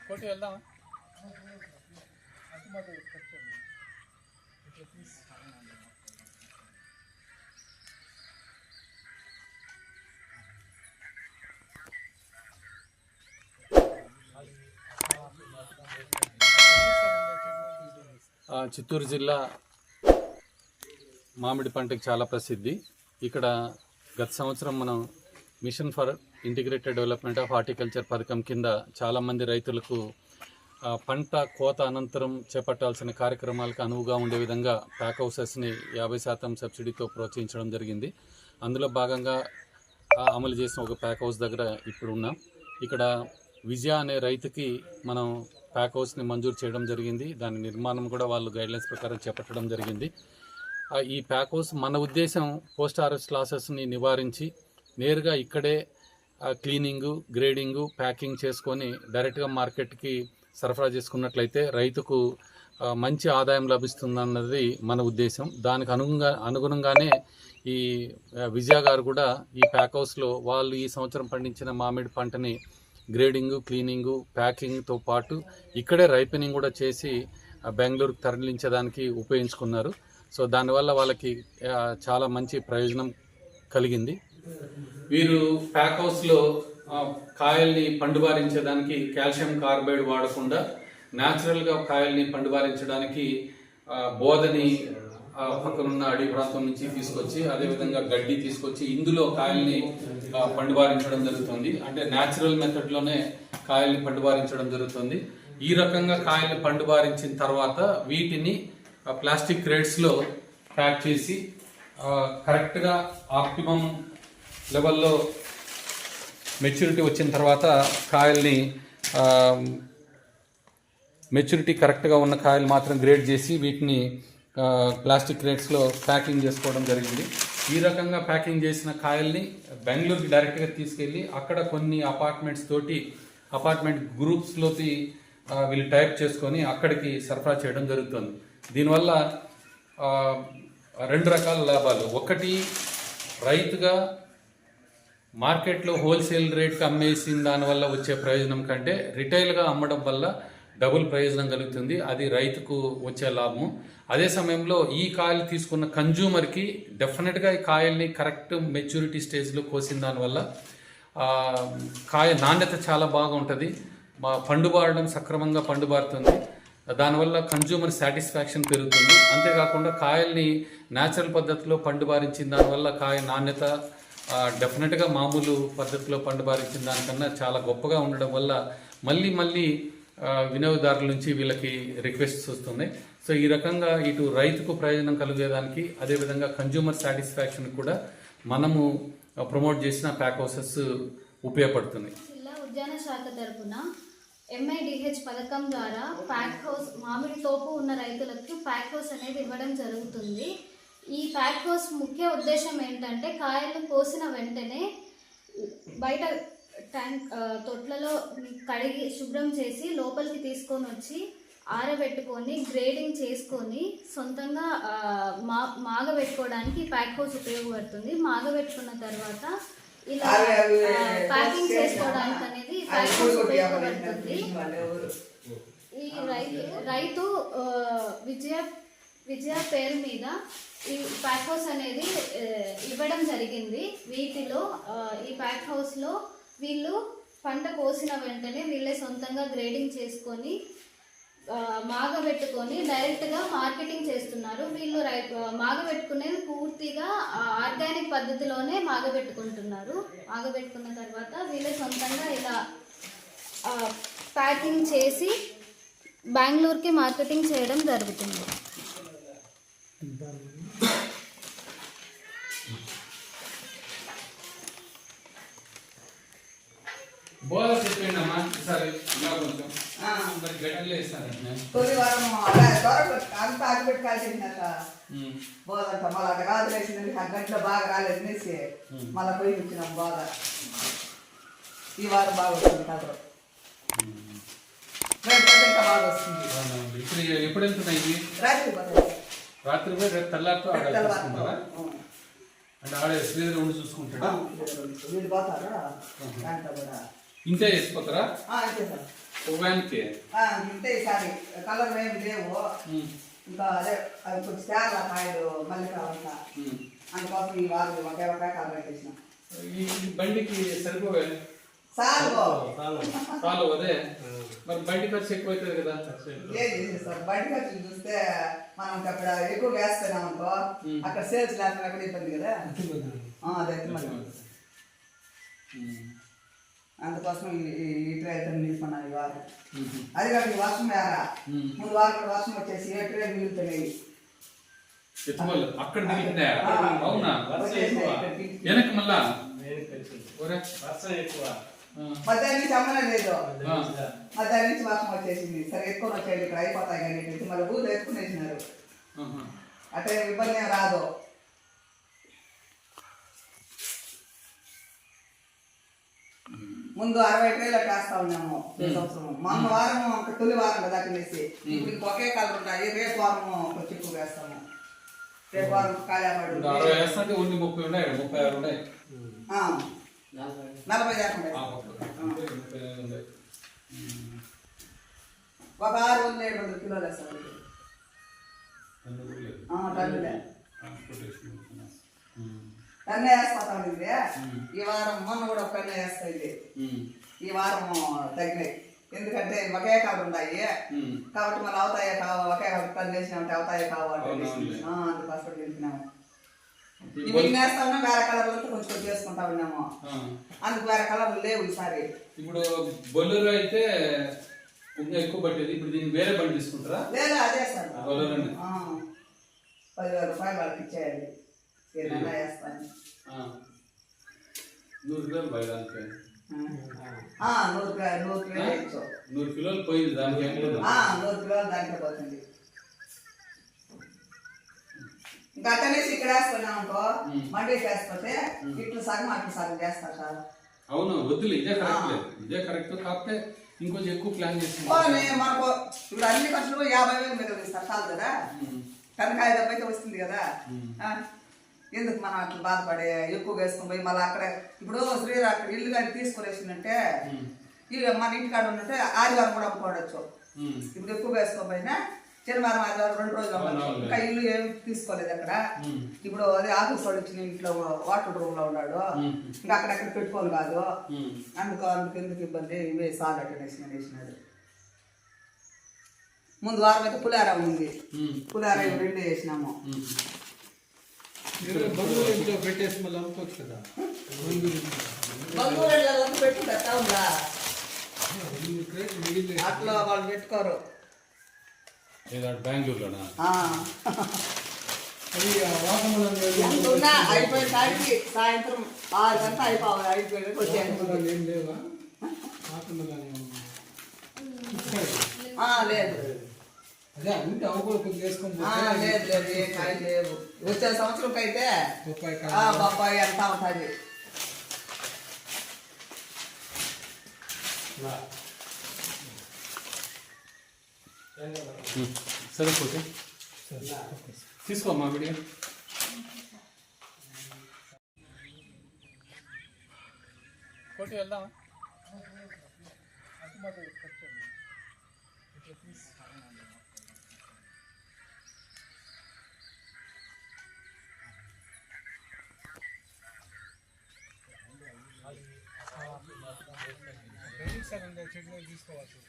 కోటి వెళ్దామా? చిత్తూరు జిల్లా మామిడి పంటకి చాలా ప్రసిద్ధి. ఇక్కడ గత సంవత్సరం మనం mission for integrated development of horticulture పథకం కింద చాలామంది రైతులకు పంట కోత అనంతరం చేపట్టాల్సిన కార్యక్రమాలకు అనువుగా ఉండే విధంగా ప్యాక్ హౌసెస్ని 50% సబ్సిడీతో ప్రోత్సహించడం జరిగింది. అందులో భాగంగా అమలు చేసిన ఒక ప్యాక్ హౌస్ దగ్గర ఇప్పుడు ఉన్నాం. ఇక్కడ విజయ అనే రైతుకి మనం ప్యాక్ హౌస్ని మంజూరు చేయడం జరిగింది. దాని నిర్మాణం కూడా వాళ్ళు గైడ్లైన్స్ ప్రకారం చేపట్టడం జరిగింది. ఈ ప్యాక్ హౌస్ మన ఉద్దేశం పోస్ట్ హార్వెస్ట్ లాసెస్ని నివారించి నేరుగా ఇక్కడే క్లీనింగు, గ్రేడింగు, ప్యాకింగ్ చేసుకొని డైరెక్ట్గా మార్కెట్కి సరఫరా చేసుకున్నట్లయితే రైతుకు మంచి ఆదాయం లభిస్తుందన్నది మన ఉద్దేశం. దానికి అనుగుణంగానే ఈ విజయ గారు కూడా ఈ ప్యాక్ హౌస్లో వాళ్ళు ఈ సంవత్సరం పండించిన మామిడి పంటని గ్రేడింగు, క్లీనింగు, ప్యాకింగ్తో పాటు ఇక్కడే రైపెనింగ్ కూడా చేసి బెంగళూరుకు తరలించడానికి ఉపయోగించుకున్నారు. సో దానివల్ల వాళ్ళకి చాలా మంచి ప్రయోజనం కలిగింది. వీరు ప్యాక్ హౌస్లో కాయల్ని పండుబారించడానికి కాల్షియం కార్బైడ్ వాడకుండా న్యాచురల్గా కాయల్ని పండుబారించడానికి బోధని పక్కనున్న అడవి ప్రాంతం నుంచి తీసుకొచ్చి, అదేవిధంగా గడ్డి తీసుకొచ్చి ఇందులో కాయల్ని పండుబారించడం జరుగుతుంది. అంటే న్యాచురల్ మెథడ్లోనే కాయల్ని పండుబారించడం జరుగుతుంది. ఈ రకంగా కాయల్ని పండుబారించిన తర్వాత వీటిని ప్లాస్టిక్ క్రేట్స్లో ప్యాక్ చేసి కరెక్ట్గా ఆప్టిమం లెవెల్లో మెచ్యూరిటీ వచ్చిన తర్వాత కాయల్ని మెచ్యూరిటీ కరెక్ట్గా ఉన్న కాయలు మాత్రం గ్రేడ్ చేసి వీటిని ప్లాస్టిక్ క్రేట్స్లో ప్యాకింగ్ చేసుకోవడం జరిగింది. ఈ రకంగా ప్యాకింగ్ చేసిన కాయల్ని బెంగళూరుకి డైరెక్ట్గా తీసుకెళ్ళి అక్కడ కొన్ని అపార్ట్మెంట్ గ్రూప్స్లోకి వీళ్ళు టైప్ చేసుకొని అక్కడికి సరఫరా చేయడం జరుగుతుంది. దీనివల్ల 2 రకాల లాభాలు. ఒకటి, రైతుగా మార్కెట్లో హోల్సేల్ రేట్కి అమ్మేసిన దానివల్ల వచ్చే ప్రయోజనం కంటే రిటైల్గా అమ్మడం వల్ల డబుల్ ప్రయోజనం కలుగుతుంది. అది రైతుకు వచ్చే లాభము. అదే సమయంలో ఈ కాయలు తీసుకున్న కన్జ్యూమర్కి డెఫినెట్గా ఈ కాయల్ని కరెక్ట్ మెచ్యూరిటీ స్టేజ్లో కోసిన దానివల్ల కాయ నాణ్యత చాలా బాగా ఉంటుంది. పండుబారడం సక్రమంగా పండుబారుతుంది. దానివల్ల కన్జ్యూమర్ సాటిస్ఫాక్షన్ పెరుగుతుంది. అంతేకాకుండా కాయల్ని న్యాచురల్ పద్ధతిలో పండుబారించిన దానివల్ల కాయ నాణ్యత డెఫినెట్గా మామూలు పద్ధతిలో పండుబారించిన దానికన్నా చాలా గొప్పగా ఉండడం వల్ల మళ్ళీ వినియోగదారుల నుంచి వీళ్ళకి రిక్వెస్ట్స్ వస్తున్నాయి. సో ఈ రకంగా ఇటు రైతుకు ప్రయోజనం కలిగేదానికి, అదేవిధంగా కన్జ్యూమర్ సాటిస్ఫాక్షన్ కూడా మనము ప్రమోట్ చేసిన ప్యాక్ హౌసెస్ ఉపయోగపడుతున్నాయి. జిల్లా ఉద్యాన శాఖ తరఫున MIDH పథకం ద్వారా ప్యాక్ హౌస్ మామిడి తోపు ఉన్న రైతులకు ప్యాక్ హౌస్ అనేది ఇవ్వడం జరుగుతుంది. ఈ ప్యాక్ హౌస్ ముఖ్య ఉద్దేశం ఏంటంటే కాయలు కోసిన వెంటనే బయట తొట్లలో కడిగి శుభ్రం చేసి లోపలికి తీసుకొని వచ్చి ఆరబెట్టుకొని గ్రేడింగ్ చేసుకొని సొంతంగా మాగబెట్టుకోవడానికి ప్యాక్ హౌస్ ఉపయోగపడుతుంది. మాగబెట్టుకున్న తర్వాత ఇలా ప్యాకింగ్ చేసుకోవడానికి అనేది ప్యాక్ హౌస్ ఉపయోగపడుతుంది. ఈ రైతు విజయ పేరు మీద ఈ ప్యాక్ హౌస్ అనేది ఇవ్వడం జరిగింది. వీటిలో ఈ ప్యాక్ హౌస్లో వీళ్ళు పంట కోసిన వెంటనే వీళ్ళే సొంతంగా గ్రేడింగ్ చేసుకొని మాగబెట్టుకొని డైరెక్ట్గా మార్కెటింగ్ చేస్తున్నారు. వీళ్ళు మాగబెట్టుకునేది పూర్తిగా ఆర్గానిక్ పద్ధతిలోనే మాగబెట్టుకుంటున్నారు. మాగబెట్టుకున్న తర్వాత వీళ్ళే సొంతంగా ఇలా ప్యాకింగ్ చేసి బెంగళూరుకి మార్కెటింగ్ చేయడం జరుగుతుంది. బోధ చెప్పండి అమ్మా. సరే కొంచెం మరి గడ్డలు వేస్తాను అంతా అగ్గిపెట్టి కాల్చేసినాక బోధంట మళ్ళీ అట్లా గాజులు వేసింది. ఆ గంటలో బాగా రాలేదు అనేసి మళ్ళీ పోయి వచ్చినాం. బాగా ఈ వారం బాగా వస్తుంది. కథలు ఇంకా బాగా వస్తుంది. ఇప్పుడు ఎప్పుడు వెళ్తున్నాయి? రాత్రి పోయి రేపు తెల్లారితో ఆడేసుకుంటారా? అంటే ఆడే శ్రీధర్ ఉండి చూసుకుంటాడా? వీళ్ళు పోతారా? ఇంతే వేసిపోతారా? అంతే సార్. ఒక వ్యాన్కి ఇంతే ఈసారి కలర్ ఏమి లేవు. ఇంకా అదే అది కొంచెం తేరలా కాయలు మళ్ళీ కావాలంట. అందుకోసం ఈ వారం ఒకే కలర్ పెట్టేసిన. ఈ బండికి సరిపోవే చాలు అదే. మరి బండి ఖర్చు ఎక్కువ అవుతుంది కదా. ఏం చేసేస్తారు బండి ఖర్చు చూస్తే మనం అక్కడ ఎక్కువ వేస్తున్నాం అనుకో అక్కడ సేల్స్ లేకుండా అక్కడ ఇబ్బంది కదా. అదే అందుకోసం ఈ ట్రే అయితే నిలుపుకున్నాను ఈ వారం. అది కాదు ఈ వర్షం వేరా ముందు వారం కూడా వర్షం వచ్చేసి ఏ ట్రే మిగులుతున్నాయి. అక్కడ అవునా వెనక్కి మళ్ళా వర్షం ఎక్కువ మధ్యాహ్నం నుంచి అమ్మనే లేదు. మధ్యాహ్నం నుంచి వర్షం వచ్చేసింది. సరే ఎక్కువ వచ్చేది ఇక్కడ అయిపోతాయి కానీ మళ్ళీ ఊళ్ళు ఎత్తుకునేసినారు. అట్టే ఇబ్బంది ఏం రాదు. ముందు 60 ట్రేలు వేస్తా ఉన్నాము ఈ సంవత్సరం. మొన్న వారం తొలి వారం కదా తినేసి ఇప్పుడు ఒకే కలర్ ఉంటాయి. రేపు వారం కొంచెం ఎక్కువ వేస్తాము. రేపు వారం కాలేపాడు 30 ఉన్నాయి 36 ఉన్నాయి 40 దాకా ఉంటాయి. ఒక 600-700 కిలోలు వేస్తాం. టన్నే వేస్తా ఉంది. ఈ వారం మొన్న కూడా ఒక టన్నే వేస్తాయి. ఈ వారం తగ్గినాయి ఎందుకంటే ఒకే కాదు ఉన్నాయి కాబట్టి మనం అవుతాయే కావు. ఒకే టన్ను వేసినామంటే అవుతాయే కావు అంటే అందుకోసం తెలిసినాము. ఇవి వేస్తా ఉన్నా వేరే కలర్లతో కొంచెం చేసుకుంటా ఉన్నాము. అందుకు వేరే కలర్లు లేవు ఈసారి. ఇప్పుడు బొల్లెరో అయితే ఇంకా ఎక్కువ పట్టేది. ఇప్పుడు దీన్ని వేరే బండి తీసుకుంటారా? లేదా అదే సార్ 10,000 రూపాయలు వాళ్ళకి ఇచ్చేయాలి. 100 కిలోలు బయలుదేరి 100 కిలోలు పోయింది దానికి. 100 కిలోలు దాంట్లో పోతుంది. ఇంకా అట్టనేసి ఇక్కడ వేసుకున్నాం అనుకో మండీకి వేసుకుంటే ఇట్లు సగం అట్లు సగం చేస్తారు సార్. అవును వద్దులే ఇదే కరెక్ట్ లేదు. ఇదే కరెక్ట్ కాకపోతే ఇంకొంచెం ఎక్కువ ప్లాన్ చేసి మనకు ఇప్పుడు అన్ని ఖర్చులు 50,000 మీద ఇస్తారు చాలు కదా. కనకాయ డబ్బు అయితే వస్తుంది కదా. ఎందుకు మనం అట్లా బాధపడే ఎక్కువ వేసుకుని పోయి మళ్ళీ అక్కడ ఇప్పుడు శ్రీరామ్ అక్కడ ఇల్లు కానీ తీసుకునేసిందంటే ఇక మన ఇంటికాడ ఉన్నట్టే ఆదివారం కూడా అమ్ముకోవచ్చు. ఇప్పుడు ఎక్కువ వేసుకోపోయినా శనివారం ఆదివారం 2 రోజులు అమ్మాలి. ఇంకా ఇల్లు ఏమి తీసుకోలేదు అక్కడ. ఇప్పుడు అదే ఆఫీస్ వాడు వచ్చిన ఇంట్లో వాటర్ రూమ్ లో ఉన్నాడు. ఇంకా అక్కడెక్కడ పెట్టుకోను కాదు. అందుకు ఎందుకు ఇబ్బంది ఇవే సార్ వేసినాడు. ముందు వారం అయితే పులిహార ఉంది. పులిహార 2 వేసినాము. పెట్టేసి మళ్ళీ అమ్ముకోవచ్చు కదా. పెట్టుకుంటా అట్లా వాళ్ళు పెట్టుకోరు. బెంగళూరులోనా అయిపోయిన కాడికి సాయంత్రం 6 గంటలు అయిపోయి వచ్చాను. లేదు లేదు లేదు ఏ కాయలు లేవు. వచ్చే సంవత్సరం అయితే బొప్పాయి అంతా ఉంటుంది. సరిపోతే తీసుకోమ్మా వీడియో. కోటి వెళ్దామా? చెట్లు తీసుకోవచ్చు.